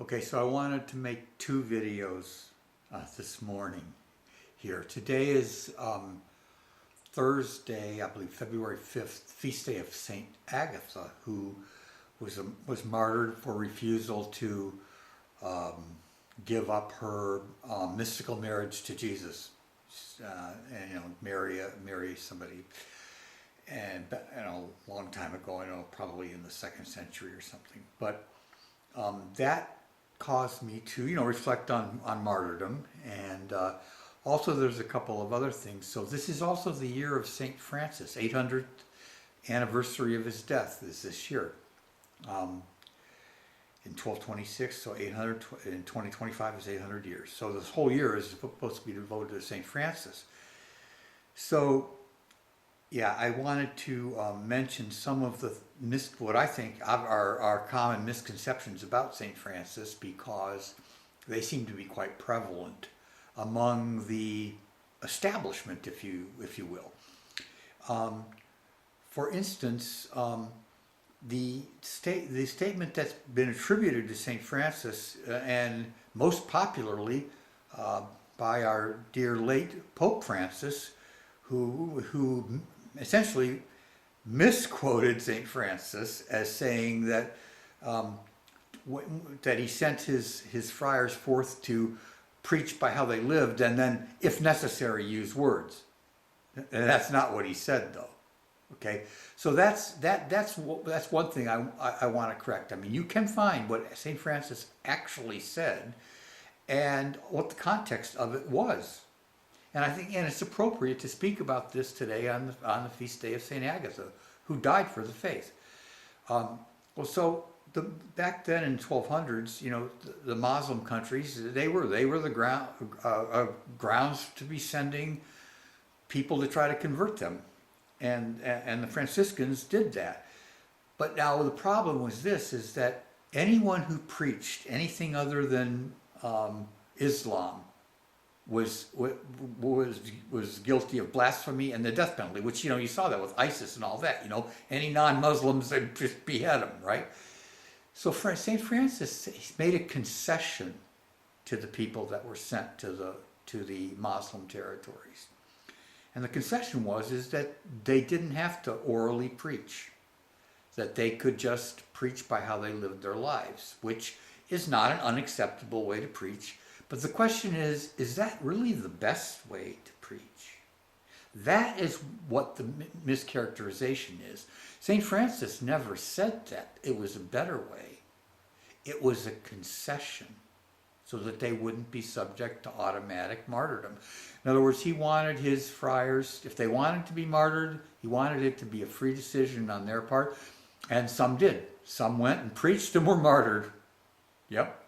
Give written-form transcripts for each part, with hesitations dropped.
Okay, so I wanted to make two videos this morning here. Today is Thursday, I believe February 5th, feast day of Saint Agatha, who was martyred for refusal to give up her mystical marriage to Jesus, and marry somebody, and a long time ago. Probably in the 2nd century or something. But that caused me to reflect on martyrdom, and also there's a couple of other things. So this is also the year of Saint Francis. 800th anniversary of his death is this year, in 1226. So 800 in 2025 is 800 years. So this whole year is supposed to be devoted to Saint Francis. So yeah, I wanted to mention some of the what I think are common misconceptions about Saint Francis, because they seem to be quite prevalent among the establishment, if you will. For instance, the statement that's been attributed to Saint Francis, and most popularly by our dear late Pope Francis, who essentially misquoted Saint Francis as saying that that he sent his friars forth to preach by how they lived, and then, if necessary, use words. And that's not what he said, though. Okay, so that's one thing I want to correct. I mean, you can find what Saint Francis actually said and what the context of it was. And I think, and it's appropriate to speak about this today on the feast day of Saint Agatha, who died for the faith. Back then in 1200s, the Muslim countries, they were the grounds to be sending people to try to convert them, and the Franciscans did that. But now the problem was this: is that anyone who preached anything other than Islam was guilty of blasphemy and the death penalty, which you saw that with ISIS and all that. Any non-Muslims, they'd just behead them, right? So Saint Francis, he made a concession to the people that were sent to the Muslim territories, and the concession is that they didn't have to orally preach, that they could just preach by how they lived their lives, which is not an unacceptable way to preach. But the question is that really the best way to preach? That is what the mischaracterization is. St. Francis never said that it was a better way. It was a concession so that they wouldn't be subject to automatic martyrdom. In other words, he wanted his friars, if they wanted to be martyred, he wanted it to be a free decision on their part. And some did. Some went and preached and were martyred. Yep.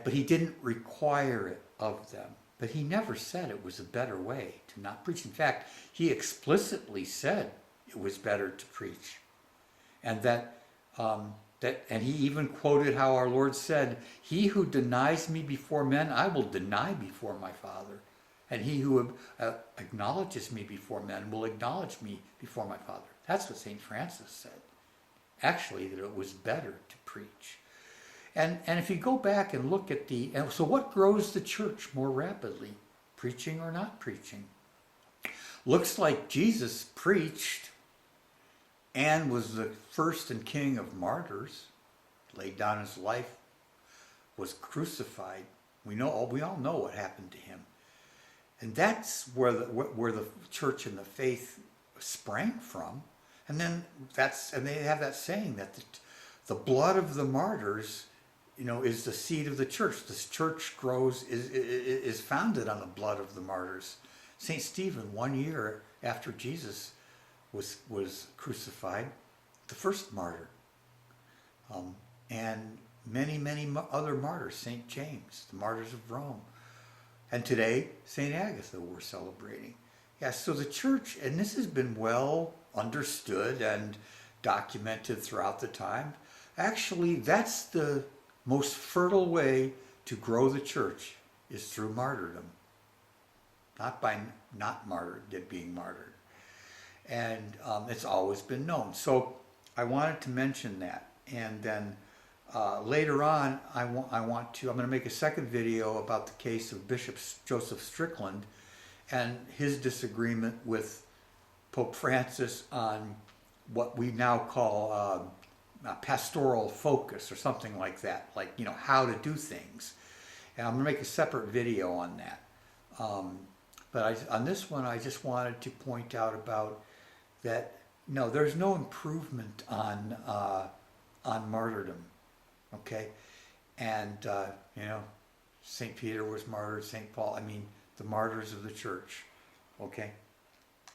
But he didn't require it of them. But he never said it was a better way to not preach. In fact, he explicitly said it was better to preach, and and he even quoted how our Lord said, "He who denies me before men, I will deny before my Father, and he who acknowledges me before men will acknowledge me before my Father." That's what Saint Francis said. Actually, that it was better to preach. And if you go back and look at so what grows the church more rapidly, preaching or not preaching? Looks like Jesus preached and was the first and king of martyrs, laid down his life, was crucified. We all know what happened to him. And that's where the church and the faith sprang from. And then they have that saying that the blood of the martyrs is the seed of the church. This church is founded on the blood of the martyrs. St. Stephen, 1 year after Jesus was crucified, the first martyr. And many other martyrs. St. James, the martyrs of Rome. And today, St. Agatha we're celebrating. Yeah, so the church, and this has been well understood and documented throughout the time. Actually, that's the most fertile way to grow the church, is through martyrdom, not by being martyred. And it's always been known. So I wanted to mention that. And then Later on, I'm going to make a second video about the case of Bishop Joseph Strickland and his disagreement with Pope Francis on what we now call a pastoral focus or something like that, like, how to do things. And I'm going to make a separate video on that. On this one, I just wanted to point out about that, no, there's no improvement on martyrdom, okay? And, St. Peter was martyred, St. Paul, the martyrs of the church, okay?